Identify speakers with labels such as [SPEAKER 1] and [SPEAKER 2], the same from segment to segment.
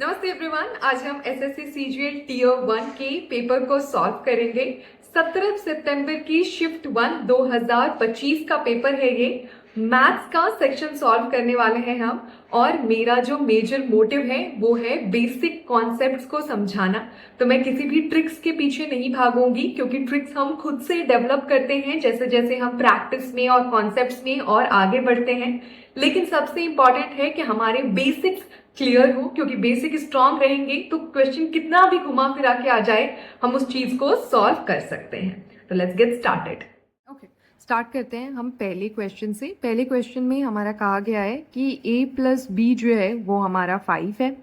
[SPEAKER 1] नमस्ते एवरीवन, आज हम एसएससी सीजीएल टीयर 1 के पेपर को सॉल्व करेंगे। 17 सितंबर की शिफ्ट 1 2025 का पेपर है ये। मैथ्स का सेक्शन सॉल्व करने वाले हैं हम, और मेरा जो मेजर मोटिव है वो है बेसिक कॉन्सेप्ट्स को समझाना। तो मैं किसी भी ट्रिक्स के पीछे नहीं भागूंगी, क्योंकि ट्रिक्स हम खुद से डेवलप करते हैं जैसे जैसे हम प्रैक्टिस में और कॉन्सेप्ट्स में और आगे बढ़ते हैं। लेकिन सबसे इंपॉर्टेंट है कि हमारे बेसिक्स क्लियर हो, क्योंकि बेसिक स्ट्रांग रहेंगे तो क्वेश्चन कितना भी घुमा फिरा के आ जाए हम उस चीज को सॉल्व कर सकते हैं। तो let's get started. Okay, start करते हैं हम पहले क्वेश्चन से। पहले क्वेश्चन में हमारा कहा गया है कि a प्लस बी जो है वो हमारा 5 है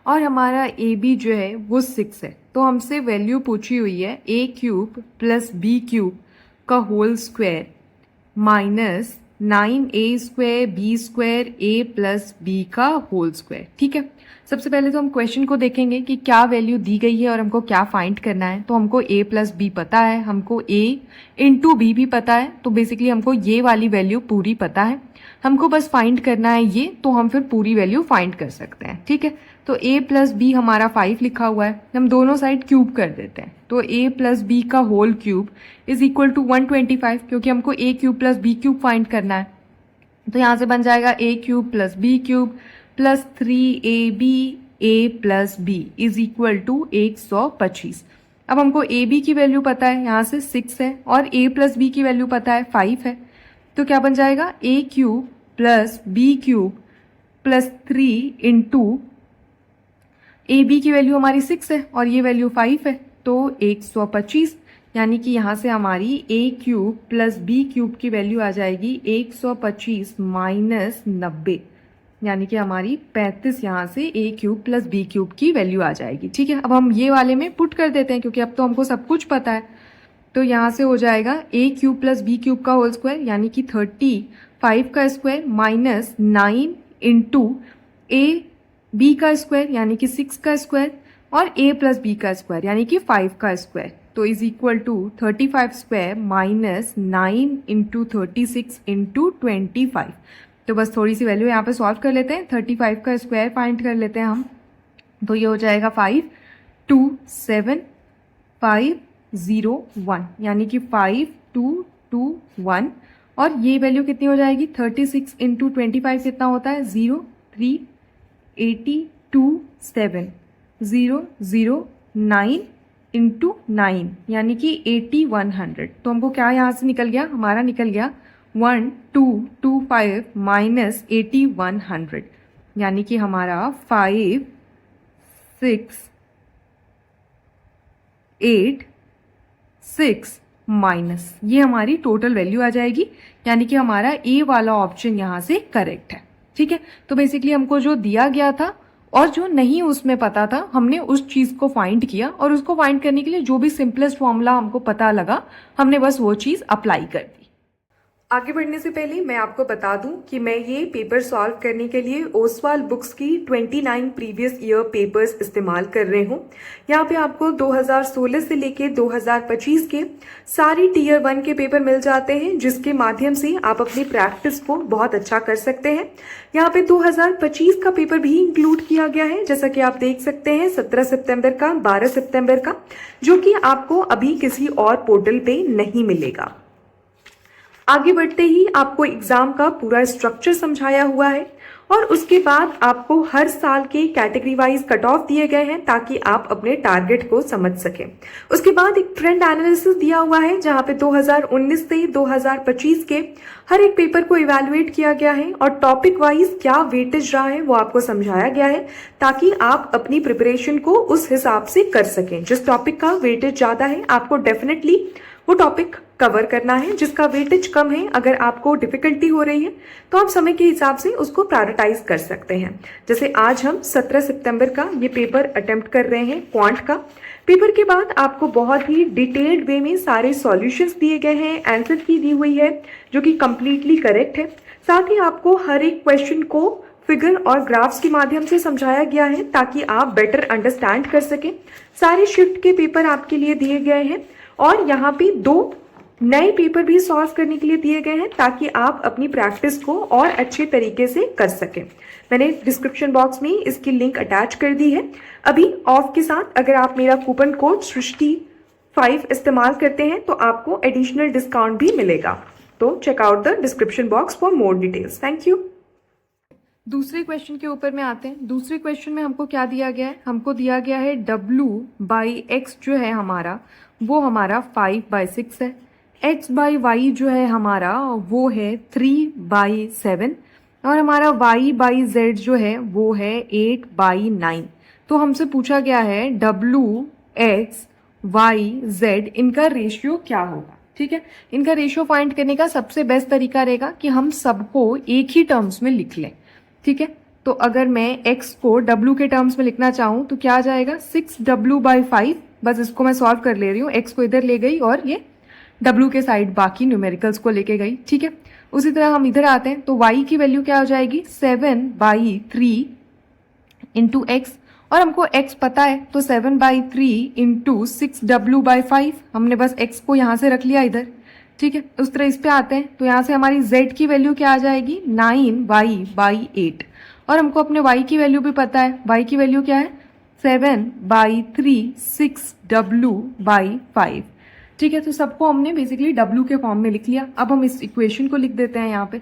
[SPEAKER 1] और हमारा ए बी जो है वो 6 है। तो हमसे वैल्यू पूछी हुई है a cube plus B cube का whole square minus 9a square B square a plus B का होल स्क्वायर। ठीक है, सबसे पहले तो हम क्वेश्चन को देखेंगे कि क्या वैल्यू दी गई है और हमको क्या फाइंड करना है। तो हमको a प्लस बी पता है, हमको a इंटू बी भी पता है, तो बेसिकली हमको ये वाली वैल्यू पूरी पता है। हमको बस फाइंड करना है ये, तो हम फिर पूरी वैल्यू फाइंड कर सकते हैं। ठीक है, तो a प्लस बी हमारा 5 लिखा हुआ है, हम दोनों साइड क्यूब कर देते हैं। तो a प्लस बी का whole cube is equal to 125, क्योंकि हमको a cube plus B cube find करना है। तो यहाँ से बन जाएगा a cube plus B cube plus 3ab a plus B is equal to 125। अब हमको a b की वैल्यू पता है, यहाँ से 6 है, और a प्लस बी की वैल्यू पता है 5 है। तो क्या बन जाएगा a cube plus B cube plus 3 into A B की वैल्यू हमारी 6 है और ये वैल्यू 5 है, तो 125। यानी कि यहाँ से हमारी a cube plus B cube की वैल्यू आ जाएगी 125 माइनस 90, यानी कि हमारी 35 यहाँ से a cube plus B cube की वैल्यू आ जाएगी। ठीक है, अब हम ये वाले में पुट कर देते हैं, क्योंकि अब तो हमको सब कुछ पता है। तो यहाँ से हो जाएगा a cube plus B cube का होल स्क्वायर, यानी कि 35 का square minus 9 into a B का स्क्वायर यानी कि 6 का स्क्वायर और a प्लस बी का स्क्वायर यानी कि 5 का स्क्वायर, तो is equal to 35 square minus 9 into 36 into 25। तो बस थोड़ी सी वैल्यू यहाँ पे सॉल्व कर लेते हैं। 35 का स्क्वायर फाइंड कर लेते हैं हम, तो ये हो जाएगा 527,501, यानी कि 5221। और ये वैल्यू कितनी हो जाएगी 36 इंटू 25 कितना होता है 03827,009 इंटू 9 यानी कि 8100। तो हमको क्या यहाँ से निकल गया, हमारा निकल गया 1225 माइनस 8100, यानी कि हमारा 5686 माइनस ये हमारी टोटल वैल्यू आ जाएगी, यानी कि हमारा ए वाला ऑप्शन यहाँ से करेक्ट है। ठीक है, तो बेसिकली हमको जो दिया गया था और जो नहीं उसमें पता था, हमने उस चीज को फाइंड किया, और उसको फाइंड करने के लिए जो भी सिंपलेस्ट फॉर्मूला हमको पता लगा हमने बस वो चीज अप्लाई कर दी। आगे बढ़ने से पहले मैं आपको बता दूं कि मैं ये पेपर सॉल्व करने के लिए ओसवाल बुक्स की 29 प्रीवियस ईयर पेपर्स इस्तेमाल कर रहे हूँ। यहाँ पे आपको 2016 से लेके 2025 के सारी टीयर 1 के पेपर मिल जाते हैं, जिसके माध्यम से आप अपनी प्रैक्टिस को बहुत अच्छा कर सकते हैं। यहाँ पे 2025 का पेपर भी इंक्लूड किया गया है, जैसा कि आप देख सकते हैं 17 सितंबर का, 12 सितंबर का, जो कि आपको अभी किसी और पोर्टल पे नहीं मिलेगा। आगे बढ़ते ही आपको एग्जाम का पूरा स्ट्रक्चर समझाया हुआ है, और उसके बाद आपको हर साल के कैटेगरी वाइज कट ऑफ दिए गए हैं ताकि आप अपने टारगेट को समझ सकें। उसके बाद एक ट्रेंड एनालिसिस दिया हुआ है, जहां पे 2019 से 2025 के हर एक पेपर को इवैल्यूएट किया गया है और टॉपिक वाइज क्या वेटेज रहा है वो आपको समझाया गया है, ताकि आप अपनी प्रिपरेशन को उस हिसाब से कर सकें। जिस टॉपिक का वेटेज ज्यादा है आपको डेफिनेटली वो टॉपिक कवर करना है, जिसका वेटेज कम है अगर आपको डिफिकल्टी हो रही है तो आप समय के हिसाब से उसको प्रायोरिटाइज कर सकते हैं। जैसे आज हम 17 सितंबर का ये पेपर अटेम्प्ट कर रहे हैं, क्वांट का। पेपर के बाद आपको बहुत ही डिटेल्ड वे में सारे सॉल्यूशंस दिए गए हैं, आंसर की दी हुई है जो कि कंप्लीटली करेक्ट है। साथ ही आपको हर एक क्वेश्चन को फिगर और ग्राफ्स के माध्यम से समझाया गया है ताकि आप बेटर अंडरस्टैंड कर सकें। सारे शिफ्ट के पेपर आपके लिए दिए गए हैं, और यहाँ पे 2 नए पेपर भी सॉल्व करने के लिए दिए गए हैं ताकि आप अपनी प्रैक्टिस को और अच्छे तरीके से कर सकें। मैंने डिस्क्रिप्शन बॉक्स में इसकी लिंक अटैच कर दी है। अभी ऑफ के साथ अगर आप मेरा कूपन कोड सृष्टि 5 इस्तेमाल करते हैं तो आपको एडिशनल डिस्काउंट भी मिलेगा। तो check out the description box for more details. Thank you. दूसरे क्वेश्चन के ऊपर में आते हैं। दूसरे क्वेश्चन में हमको क्या दिया गया है? हमको दिया गया है W/X जो है हमारा वो हमारा 5/6 है। X/Y जो है हमारा वो है 3/7 और हमारा Y/Z जो है वो है 8/9। तो हमसे पूछा गया है W/X/Y/Z इनका रेशियो क्या होगा। ठीक है, इनका रेशियो फाइंड करने का सबसे बेस्ट तरीका रहेगा कि हम सबको एक ही टर्म्स में लिख लें। ठीक है, तो अगर मैं x को w के टर्म्स में लिखना चाहूं तो क्या आ जाएगा 6w/5। बस इसको मैं सॉल्व कर ले रही हूँ, x को इधर ले गई और ये w के साइड बाकी न्यूमेरिकल्स को लेके गई। ठीक है, उसी तरह हम इधर आते हैं तो y की वैल्यू क्या हो जाएगी 7/3 इंटू x और हमको x पता है तो 7/3 इंटू 6w/5 हमने बस x को यहां से रख लिया इधर। ठीक है, उस तरह इस पे आते हैं तो यहाँ से हमारी z की वैल्यू क्या आ जाएगी 9y/8 और हमको अपने y की वैल्यू भी पता है। y की वैल्यू क्या है 7/3 6w/5। ठीक है, तो सबको हमने बेसिकली w के फॉर्म में लिख लिया। अब हम इस इक्वेशन को लिख देते हैं यहाँ पे।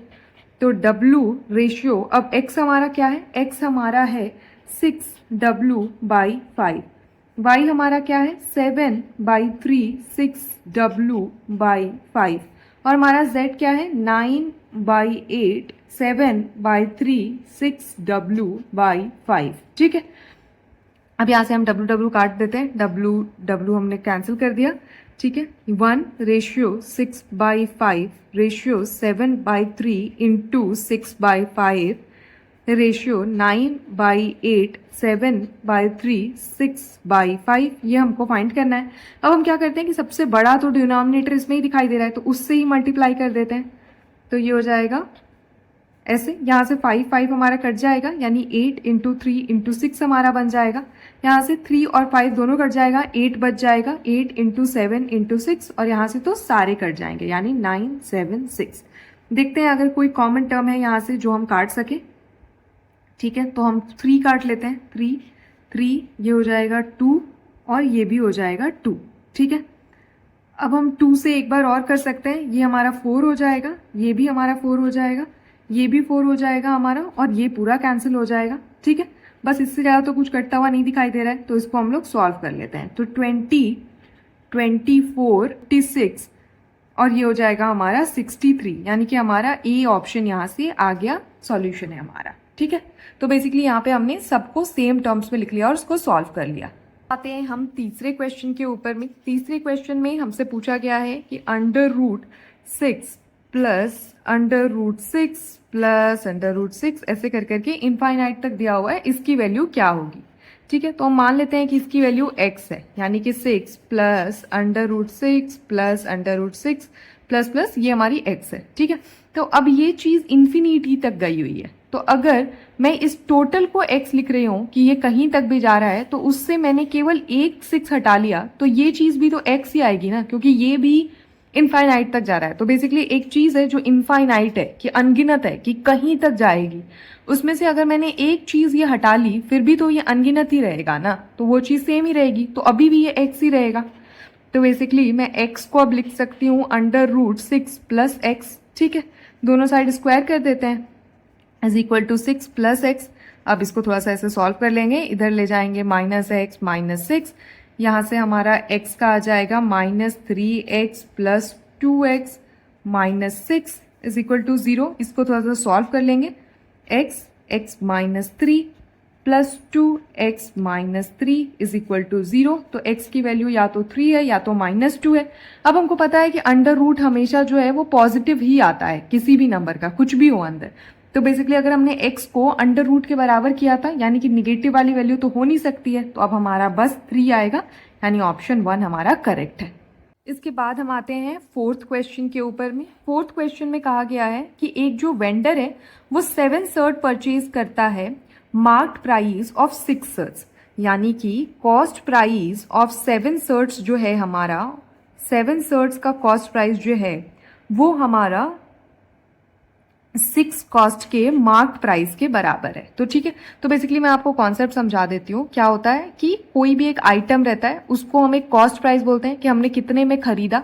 [SPEAKER 1] तो w रेशियो, अब x हमारा क्या है, x हमारा है 6w/5, y हमारा क्या है 7/3 6w/5 और हमारा z क्या है 9/8 7/3 6w/5। ठीक है, अब यहाँ से हम w काट देते हैं। w हमने कैंसिल कर दिया। ठीक है, 1 रेशियो 6/5 रेशियो 7/3 इंटू 6/5 रेशियो 9/8 7/3 6/5 ये हमको फाइंड करना है। अब हम क्या करते हैं कि सबसे बड़ा तो डिनोमिनेटर इसमें ही दिखाई दे रहा है तो उससे ही मल्टीप्लाई कर देते हैं। तो ये हो जाएगा ऐसे, यहाँ से 5 हमारा कट जाएगा यानी 8 इंटू 3 इंटू 6 हमारा बन जाएगा। यहाँ से 3 और 5 दोनों कट जाएगा, 8 बच जाएगा, 8 इंटू 7 इंटू 6 और यहाँ से तो सारे कट जाएंगे यानी 9 7 6। देखते हैं अगर कोई कॉमन टर्म है यहाँ से जो हम काट सके। ठीक है, तो हम 3 काट लेते हैं। 3 ये हो जाएगा 2 और ये भी हो जाएगा 2। ठीक है, अब हम 2 से एक बार और कर सकते हैं। ये हमारा 4 हो जाएगा, ये भी हमारा 4 हो जाएगा, ये भी 4 हो जाएगा हमारा और ये पूरा कैंसिल हो जाएगा। ठीक है, बस इससे ज़्यादा तो कुछ कटता हुआ नहीं दिखाई दे रहा है तो इसको हम लोग सॉल्व कर लेते हैं। तो 20 24 56 और ये हो जाएगा हमारा 63 यानी कि हमारा ए ऑप्शन यहाँ से आ गया, सॉल्यूशन है हमारा। ठीक है, तो बेसिकली यहाँ पे हमने सबको सेम टर्म्स में लिख लिया और उसको सॉल्व कर लिया। आते हैं हम तीसरे क्वेश्चन के ऊपर में। तीसरे क्वेश्चन में हमसे पूछा गया है कि √6 प्लस √6 प्लस √6 ऐसे कर करके इनफाइनाइट तक दिया हुआ है, इसकी वैल्यू क्या होगी। ठीक है, तो हम मान लेते हैं कि इसकी वैल्यू x है यानी कि 6 प्लस √6 प्लस √6 प्लस प्लस ये हमारी x है। ठीक है, तो अब ये चीज इन्फिनिटी तक गई हुई है तो अगर मैं इस टोटल को x लिख रही हूं कि ये कहीं तक भी जा रहा है तो उससे मैंने केवल एक 6 हटा लिया तो ये चीज भी तो x ही आएगी ना, क्योंकि ये भी इनफाइनाइट तक जा रहा है। तो बेसिकली एक चीज है जो इनफाइनाइट है कि अनगिनत है कि कहीं तक जाएगी, उसमें से अगर मैंने एक चीज ये हटा ली फिर भी तो ये अनगिनत ही रहेगा ना, तो वो चीज सेम ही रहेगी तो अभी भी ये x ही रहेगा। तो बेसिकली मैं x को अब लिख सकती हूँ √6 प्लस x। ठीक है, दोनों साइड स्क्वायर कर देते हैं is equal to 6 plus x। अब इसको थोड़ा सा ऐसे सॉल्व कर लेंगे, इधर ले जाएंगे -x -6, यहाँ से हमारा x का आ जाएगा -3x plus 2x -6 is equal to 0। इसको थोड़ा सा सॉल्व कर लेंगे, x -3 plus 2x -3 is equal to 0। तो x की वैल्यू या तो 3 है या तो -2 है। अब हमको पता है कि अंडर रूट हमेशा जो है वो पॉजिटिव ही आता है, किसी भी नंबर का कुछ भी हो अंदर। तो बेसिकली अगर हमने x को अंडर रूट के बराबर किया था यानी कि निगेटिव वाली वैल्यू तो हो नहीं सकती है, तो अब हमारा बस 3 आएगा यानी ऑप्शन 1 हमारा करेक्ट है। इसके बाद हम आते हैं फोर्थ क्वेश्चन के ऊपर में। फोर्थ क्वेश्चन में कहा गया है कि एक जो वेंडर है वो 7 शर्ट परचेज करता है मार्क्ड प्राइस ऑफ 6 शर्ट्स, यानी कि कॉस्ट प्राइस ऑफ 7 शर्ट्स जो है हमारा 7 सर्ट्स का कॉस्ट प्राइस जो है वो हमारा 6 कॉस्ट के मार्क प्राइस के बराबर है। तो ठीक है, तो बेसिकली मैं आपको कॉन्सेप्ट समझा देती हूँ। क्या होता है कि कोई भी एक आइटम रहता है, उसको हम एक कॉस्ट प्राइस बोलते हैं कि हमने कितने में खरीदा।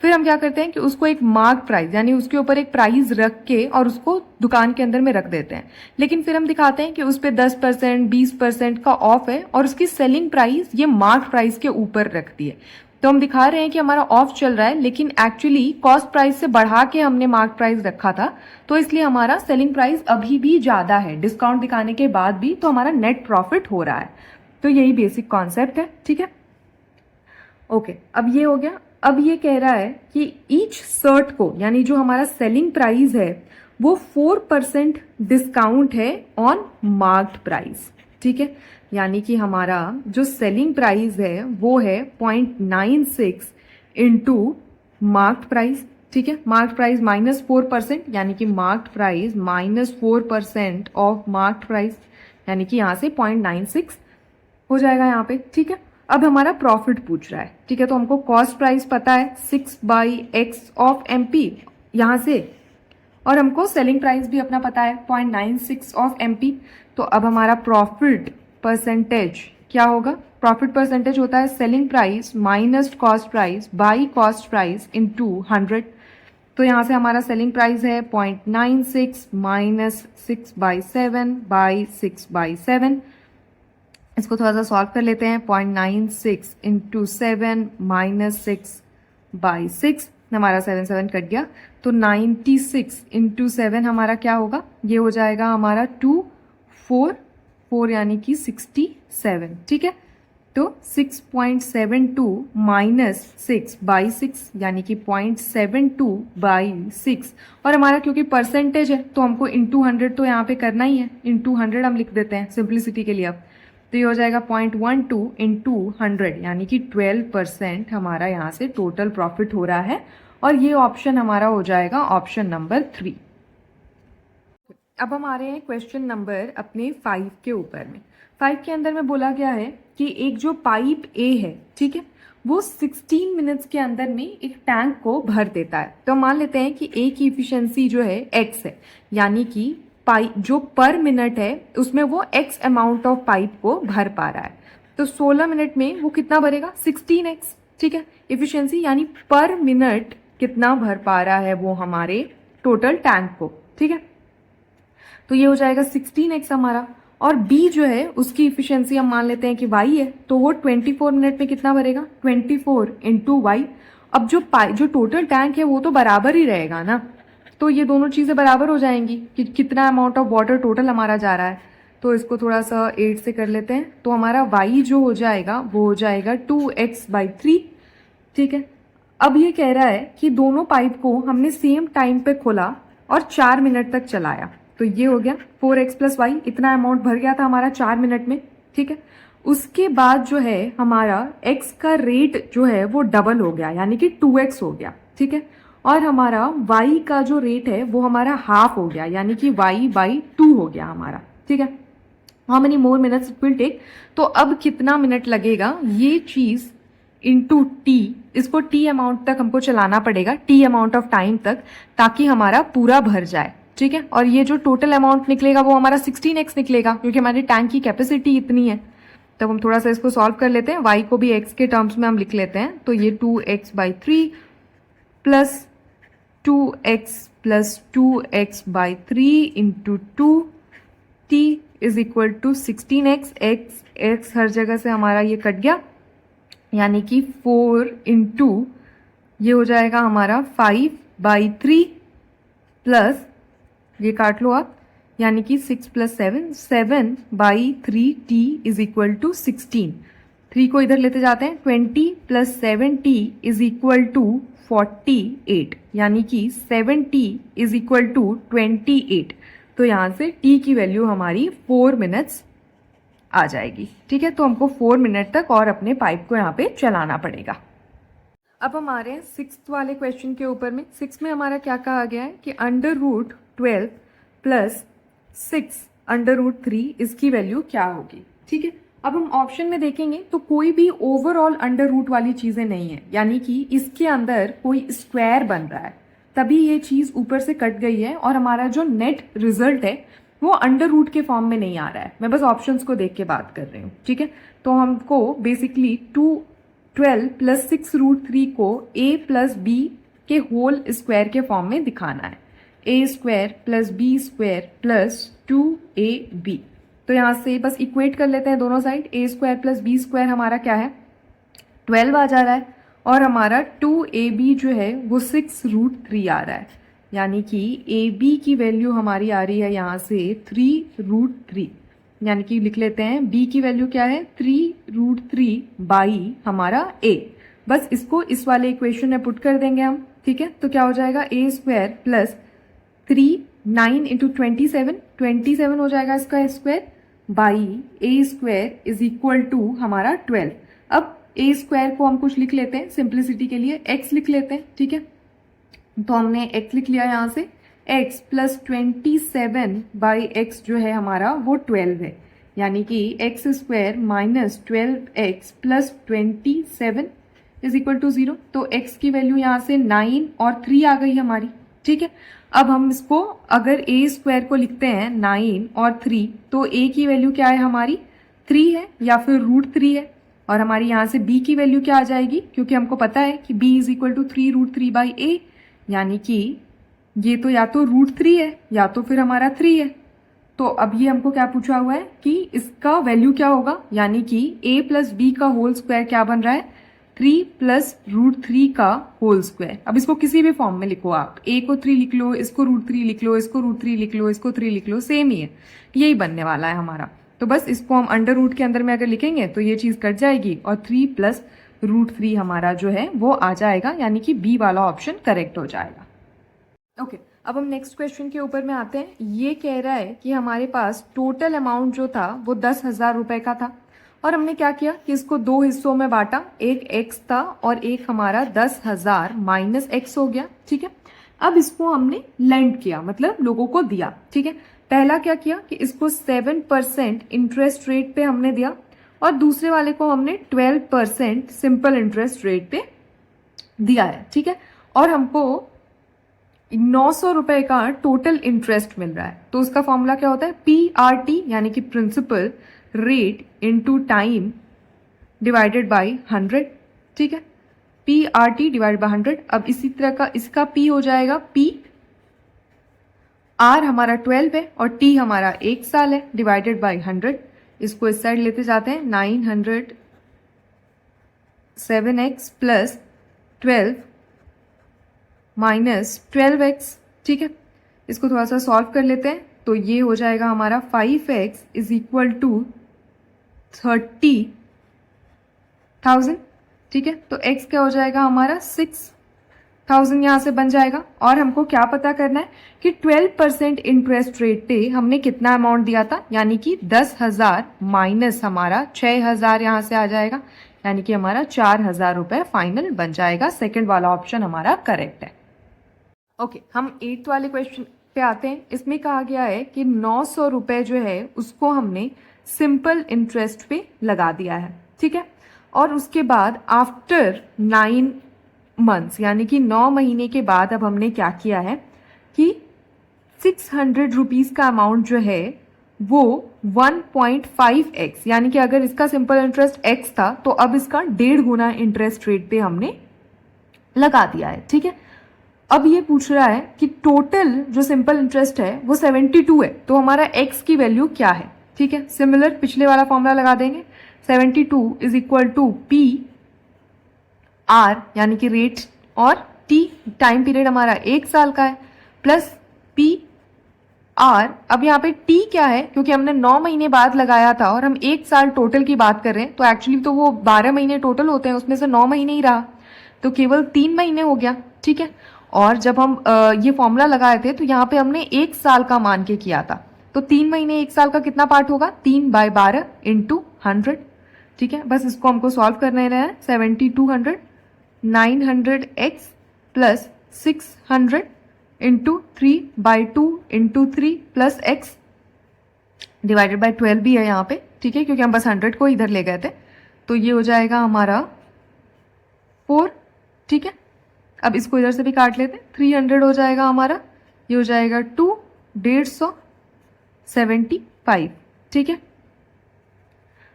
[SPEAKER 1] फिर हम क्या करते हैं कि उसको एक मार्क प्राइस यानी उसके ऊपर एक प्राइस रख के और उसको दुकान के अंदर में रख देते हैं। लेकिन फिर हम दिखाते हैं कि उस पर 10% 20% का ऑफ है और उसकी सेलिंग प्राइस ये मार्क प्राइस के ऊपर रख दी है। तो हम दिखा रहे हैं कि हमारा ऑफ चल रहा है, लेकिन एक्चुअली कॉस्ट प्राइस से बढ़ा के हमने मार्क प्राइस रखा था, तो इसलिए हमारा सेलिंग प्राइस अभी भी ज्यादा है डिस्काउंट दिखाने के बाद भी, तो हमारा नेट प्रॉफिट हो रहा है। तो यही बेसिक कॉन्सेप्ट है। ठीक है, ओके, अब ये हो गया। अब ये कह रहा है कि ईच सर्ट को यानी जो हमारा सेलिंग प्राइस है वो 4% डिस्काउंट है ऑन मार्क्ड प्राइस। ठीक है, यानी कि हमारा जो सेलिंग प्राइस है वो है 0.96 इंटू मार्क्ड प्राइस। ठीक है, मार्क्ड प्राइस माइनस 4% यानी कि marked price minus 4% of marked price, यानी कि यहाँ से 0.96 हो जाएगा यहाँ पे। ठीक है, अब हमारा प्रॉफिट पूछ रहा है। ठीक है, तो हमको कॉस्ट प्राइस पता है 6/x ऑफ MP यहाँ से, और हमको सेलिंग प्राइस भी अपना पता है 0.96 ऑफ MP। तो अब हमारा प्रॉफिट परसेंटेज क्या होगा? प्रॉफिट परसेंटेज होता है selling price minus cost price by cost price into 100। तो यहाँ से हमारा सेलिंग प्राइस है 0.96 माइनस 6/7 बाई 6/7। इसको थोड़ा सा सॉल्व कर लेते हैं। 0.96 इंटू 7 माइनस 6/6, हमारा 7 कट गया। तो 96 इंटू 7 हमारा क्या होगा? ये हो जाएगा हमारा 244 यानी कि 67। ठीक है, तो 6.72 माइनस 6/6 यानी कि 0.72/6, और हमारा क्योंकि परसेंटेज है तो हमको इंटू 100 तो यहाँ पे करना ही है। इंटू 100 हम लिख देते हैं सिंप्लिसिटी के लिए। अब तो ये हो जाएगा 0.12 इंटू 100 यानी कि 12% हमारा यहाँ से टोटल प्रॉफिट हो रहा है, और ये ऑप्शन हमारा हो जाएगा ऑप्शन नंबर 3। अब हम आ रहे हैं क्वेश्चन नंबर अपने 5 के ऊपर में। 5 के अंदर में बोला गया है कि एक जो पाइप A है, ठीक है, वो 16 मिनट्स के अंदर में एक टैंक को भर देता है। तो मान लेते हैं कि A की इफिशियंसी जो है x है, यानी कि पाइप जो पर मिनट है उसमें वो x अमाउंट ऑफ पाइप को भर पा रहा है। तो 16 मिनट में वो कितना भरेगा? 16x। ठीक है, इफिशियंसी यानी पर मिनट कितना भर पा रहा है वो हमारे टोटल टैंक को। ठीक है, तो ये हो जाएगा 16x हमारा। और B जो है उसकी इफिशियंसी हम मान लेते हैं कि y है, तो वो 24 मिनट में कितना भरेगा? 24 इंटू y। अब जो टोटल टैंक है वो तो बराबर ही रहेगा ना, तो ये दोनों चीजें बराबर हो जाएंगी कि कितना अमाउंट ऑफ वाटर टोटल हमारा जा रहा है। तो इसको थोड़ा सा 8 से कर लेते हैं। तो हमारा y जो हो जाएगा वो हो जाएगा 2x/3। ठीक है, अब ये कह रहा है कि दोनों पाइप को हमने सेम टाइम पे खोला और 4 मिनट तक चलाया। तो ये हो गया 4x + y, इतना अमाउंट भर गया था हमारा 4 मिनट में। ठीक है, उसके बाद जो है हमारा x का रेट जो है वो डबल हो गया यानी कि 2x हो गया। ठीक है, और हमारा y का जो रेट है वो हमारा हाफ हो गया यानी कि y/2 हो गया हमारा। ठीक है, how many more minutes it will take. तो अब कितना मिनट लगेगा ये चीज इंटू t, इसको t अमाउंट तक हमको चलाना पड़ेगा, t अमाउंट ऑफ टाइम तक, ताकि हमारा पूरा भर जाए। ठीक है, और ये जो टोटल अमाउंट निकलेगा वो हमारा 16x निकलेगा क्योंकि हमारे टैंक की कैपेसिटी इतनी है। तब हम थोड़ा सा इसको सॉल्व कर लेते हैं। y को भी x के टर्म्स में हम लिख लेते हैं। तो ये 2x/3 plus 2x plus 2x/3 into 2t is equal to 16x। x हर जगह से हमारा ये कट गया यानी कि 4 इंटू ये हो जाएगा हमारा 5/3 प्लस ये काट लो आप, यानी कि 6 + 7 7/3t इज इक्वल टू 16। 3 को इधर लेते जाते हैं। 20 + 7t इज इक्वल टू 48, यानी कि 7t इज इक्वल टू 28। तो यहाँ से t की वैल्यू हमारी 4 मिनट्स आ जाएगी। ठीक है, तो हमको 4 मिनट तक और अपने पाइप को यहाँ पे चलाना पड़ेगा। अब हम आ रहे हैं 6th वाले क्वेश्चन के ऊपर में। 6 में हमारा क्या कहा गया है कि √12 + 6 √3 इसकी वैल्यू क्या होगी। ठीक है, अब हम ऑप्शन में देखेंगे तो कोई भी ओवरऑल अंडर रूट वाली चीजें नहीं है, यानी कि इसके अंदर कोई स्क्वायर बन रहा है, तभी ये चीज ऊपर से कट गई है और हमारा जो नेट रिजल्ट है वो अंडर रूट के फॉर्म में नहीं आ रहा है। मैं बस ऑप्शंस को देख के बात कर रही हूँ, ठीक है। तो हमको बेसिकली 212 प्लस 6√3 को a प्लस बी के होल स्क्वायर के फॉर्म में दिखाना है। a square plus B square plus 2ab। तो यहाँ से बस इक्वेट कर लेते हैं दोनों side. a square plus B square हमारा क्या है, 12 आ जा रहा है, और हमारा 2ab जो है वो 6√3 आ रहा है, यानी कि ab की वैल्यू हमारी आ रही है यहाँ से 3√3, यानी कि लिख लेते हैं b की वैल्यू क्या है 3√3 बाई हमारा a। बस इसको इस वाले इक्वेशन में पुट कर देंगे हम, ठीक है। तो क्या हो जाएगा a स्क्वायर प्लस 9 इंटू 27 हो जाएगा इसका square, by a square is equal to हमारा 12। अब a स्क्वायर को हम कुछ लिख लेते हैं सिंप्लिसिटी के लिए, x लिख लेते हैं, ठीक है। तो हमने x लिख लिया यहाँ से, x प्लस 27 बाई x जो है हमारा वो 12 है, यानी कि x square minus 12x plus 27 is equal to 0। तो x की वैल्यू यहाँ से 9 और 3 आ गई हमारी, ठीक है। अब हम इसको अगर a स्क्वायर को लिखते हैं 9 और 3, तो a की वैल्यू क्या है हमारी 3 है या फिर √3 है, और हमारी यहाँ से b की वैल्यू क्या आ जाएगी, क्योंकि हमको पता है कि b is equal to 3√3 by a, यानी कि ये तो या तो √3 है या तो फिर हमारा 3 है। तो अब ये हमको क्या पूछा हुआ है कि इसका वैल्यू क्या होगा, यानी कि a प्लस बी का होल स्क्वायर क्या बन रहा है 3 प्लस √3 का होल स्क्वायर। अब इसको किसी भी फॉर्म में लिखो आप, a को 3 लिख लो, इसको √3 लिख लो, इसको √3 लिख लो, इसको 3 लिख लो, सेम ही है, यही बनने वाला है हमारा। तो बस इसको हम अंडर रूट के अंदर में अगर लिखेंगे तो ये चीज कट जाएगी और 3 प्लस √3 हमारा जो है वो आ जाएगा, यानी कि बी वाला ऑप्शन करेक्ट हो जाएगा। ओके, अब हम नेक्स्ट क्वेश्चन के ऊपर में आते हैं। ये कह रहा है कि हमारे पास टोटल अमाउंट जो था वो 10,000 रुपए का था, और हमने क्या किया कि इसको दो हिस्सों में बांटा, एक x था और एक हमारा 10,000 माइनस x हो गया, ठीक है। अब इसको हमने लेंड किया, मतलब लोगों को दिया, ठीक है। पहला क्या किया कि इसको 7% इंटरेस्ट रेट पे हमने दिया, और दूसरे वाले को हमने 12% सिंपल इंटरेस्ट रेट पे दिया है, ठीक है। और हमको 900 रुपए का टोटल इंटरेस्ट मिल रहा है। तो उसका फॉर्मूला क्या होता है, PRT यानी कि principal rate into time divided by 100, ठीक है। PRT divided by 100। अब इसी तरह का इसका P हो जाएगा P, R हमारा 12 है और T हमारा 1 साल है, डिवाइडेड बाय 100। इसको इस साइड लेते जाते हैं, 907x प्लस 12 माइनस 12x, ठीक है। इसको थोड़ा सा सॉल्व कर लेते हैं, तो ये हो जाएगा हमारा 5x इज इक्वल टू 30,000, ठीक है। तो x क्या हो जाएगा हमारा 6,000 यहां से बन जाएगा। और हमको क्या पता करना है कि 12% इंटरेस्ट रेट पे हमने कितना अमाउंट दिया था, यानी कि 10,000 माइनस हमारा 6,000 यहां से आ जाएगा, यानी कि हमारा 4,000 रुपए फाइनल बन जाएगा। सेकंड वाला ऑप्शन हमारा करेक्ट है। ओके, हम 8th वाले क्वेश्चन पे आते हैं। इसमें कहा गया है कि 900 रुपए जो है उसको हमने सिंपल इंटरेस्ट पे लगा दिया है, ठीक है। और उसके बाद आफ्टर 9 मंथ्स यानी कि 9 महीने के बाद अब हमने क्या किया है कि 600 रुपीज का अमाउंट जो है वो 1.5x, यानी कि अगर इसका सिंपल इंटरेस्ट x था तो अब इसका 1.5 गुना इंटरेस्ट रेट पे हमने लगा दिया है, ठीक है। अब ये पूछ रहा है कि टोटल जो सिंपल इंटरेस्ट है वो 72 है, तो हमारा x की वैल्यू क्या है, ठीक है। सिमिलर पिछले वाला फॉर्मूला लगा देंगे, 72 is equal to P R यानी कि रेट, और T टाइम पीरियड हमारा 1 साल का है, प्लस P R। अब यहाँ पे T क्या है, क्योंकि हमने 9 महीने बाद लगाया था और हम 1 साल टोटल की बात कर रहे हैं, तो एक्चुअली तो वो 12 महीने टोटल होते हैं, उसमें से 9 महीने ही रहा, तो केवल 3 महीने हो गया, ठीक है। और जब हम ये फॉर्मूला लगाए थे तो यहाँ पे हमने 1 साल का मान के किया था, तो 3 महीने 1 साल का कितना पार्ट होगा, 3/12 इंटू 100, ठीक है। बस इसको हमको सॉल्व करने रहे हैं, 7200 900x plus 600 into 3/2 into 3 plus x divided by 12 भी है यहाँ पे, ठीक है, क्योंकि हम बस 100 को इधर ले गए थे। तो ये हो जाएगा हमारा 4, ठीक है। अब इसको इधर से भी काट लेते हैं, 300 हो जाएगा हमारा, ये हो जाएगा 2, 150, 75, ठीक है।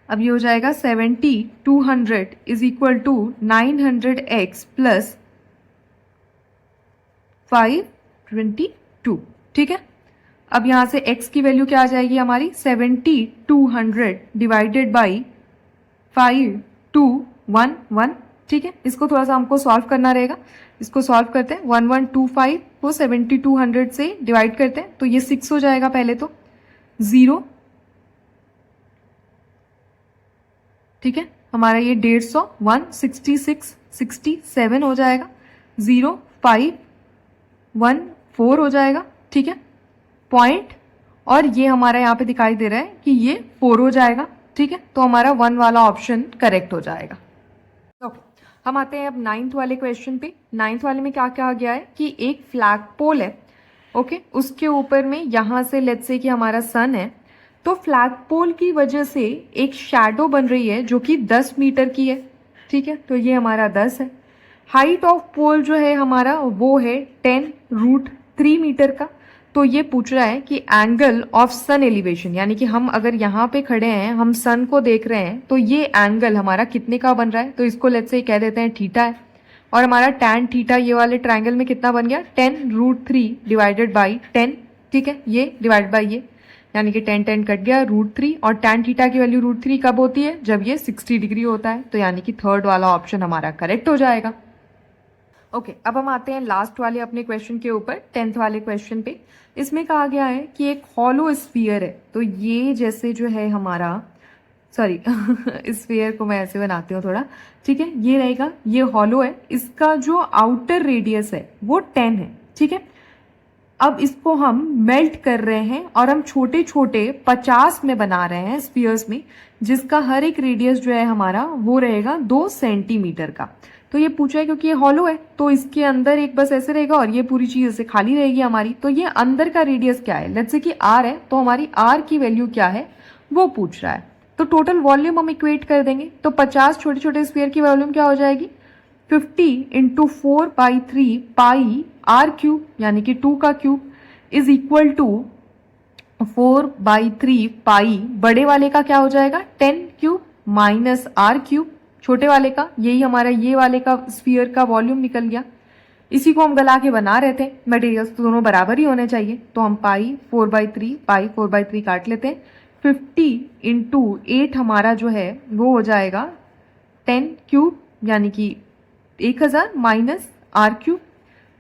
[SPEAKER 1] अब ये हो जाएगा 70, 200 is equal to 900x plus 522, ठीक है। अब यहां से x की वैल्यू क्या आ जाएगी हमारी, 70, 200 डिवाइडेड बाई 5211, ठीक है। इसको थोड़ा सा हमको सॉल्व करना रहेगा, इसको सॉल्व करते हैं। 1125 को 7200 से डिवाइड करते हैं तो ये 6 हो जाएगा पहले तो, 0, ठीक है। हमारा ये 150, 166, 67 हो जाएगा, 0, 5, 1, 4 हो जाएगा, ठीक है, पॉइंट। और ये हमारा यहाँ पे दिखाई दे रहा है कि ये 4 हो जाएगा, ठीक है। तो हमारा 1 वाला ऑप्शन करेक्ट हो जाएगा। तो हम आते हैं अब 9th वाले क्वेश्चन पे। 9th वाले में क्या कहा गया है कि एक फ्लैग पोल है, ओके, उसके ऊपर में यहाँ से लेट्स से कि हमारा सन है, तो फ्लैग पोल की वजह से एक शैडो बन रही है जो कि 10 मीटर की है, ठीक है। तो ये हमारा 10 है। हाइट ऑफ पोल जो है हमारा वो है 10√3 मीटर का। तो ये पूछ रहा है कि एंगल ऑफ सन एलिवेशन, यानी कि हम अगर यहाँ पे खड़े हैं, हम सन को देख रहे हैं, तो ये एंगल हमारा कितने का बन रहा है। तो इसको लेट्स से कह देते हैं थीटा है, और हमारा टैन थीटा ये वाले ट्रायंगल में कितना बन गया, 10√3 डिवाइडेड बाई 10, ठीक है। ये डिवाइड बाई ये, यानी कि 10 कट गया, √3, और टैन थीटा की वैल्यू √3 कब होती है, जब ये 60 डिग्री होता है। तो यानी कि 3rd वाला ऑप्शन हमारा करेक्ट हो जाएगा। ओके, अब हम आते हैं लास्ट वाले अपने क्वेश्चन के ऊपर, 10th वाले क्वेश्चन पे। इसमें कहा गया है कि एक हॉलो स्फीयर है, तो ये जैसे जो है हमारा, सॉरी स्फीयर को मैं ऐसे बनाती हूँ थोड़ा, ठीक है। ये रहेगा, ये हॉलो है, इसका जो आउटर रेडियस है वो 10 है, ठीक है। अब इसको हम मेल्ट कर रहे हैं और हम छोटे छोटे 50 में बना रहे हैं स्फीयर्स में, जिसका हर एक रेडियस जो है हमारा वो रहेगा 2 सेंटीमीटर का। तो ये पूछा है क्योंकि ये हॉलो है, तो इसके अंदर एक बस ऐसे रहेगा और ये पूरी चीज ऐसे खाली रहेगी हमारी। तो ये अंदर का रेडियस क्या है, लेट्स से कि r है, तो हमारी r की वैल्यू क्या है वो पूछ रहा है। तो टोटल वॉल्यूम हम इक्वेट कर देंगे, तो 50 छोटे छोटे स्फीयर की वॉल्यूम क्या हो जाएगी, 50 × 4/3 पाई r³, यानी कि 2 का क्यूब, इज इक्वल टू 4/3 पाई, बड़े वाले का क्या हो जाएगा 10³ माइनस r³, छोटे वाले का, यही हमारा ये वाले का स्फीयर का वॉल्यूम निकल गया। इसी को हम गला के बना रहे थे, मटेरियल्स तो दोनों बराबर ही होने चाहिए। तो हम पाई 4/3 काट लेते हैं, 50 × 8 हमारा जो है वो हो जाएगा 10³ यानी कि 1000 माइनस r³।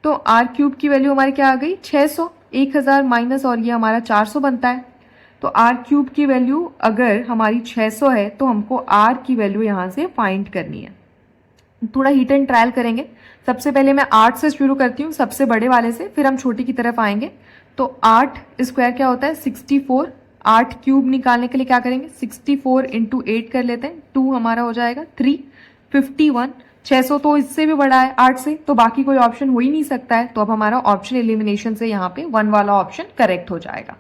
[SPEAKER 1] तो r³ की वैल्यू हमारी क्या आ गई 600, 1000 माइनस और ये हमारा 400 बनता है। तो r³ की वैल्यू अगर हमारी 600 है तो हमको r की वैल्यू यहाँ से फाइंड करनी है। थोड़ा हीट एंड ट्रायल करेंगे। सबसे पहले मैं 8 से शुरू करती हूँ, सबसे बड़े वाले से, फिर हम छोटी की तरफ आएंगे। तो 8 स्क्वायर क्या होता है 64, 8³ निकालने के लिए क्या करेंगे 64 × 8 कर लेते हैं, 2 हमारा हो जाएगा 3, 51, 600 तो इससे भी बड़ा है 8 से, तो बाकी कोई ऑप्शन हो ही नहीं सकता है। तो अब हमारा ऑप्शन एलिमिनेशन से यहाँ पे 1 वाला ऑप्शन करेक्ट हो जाएगा।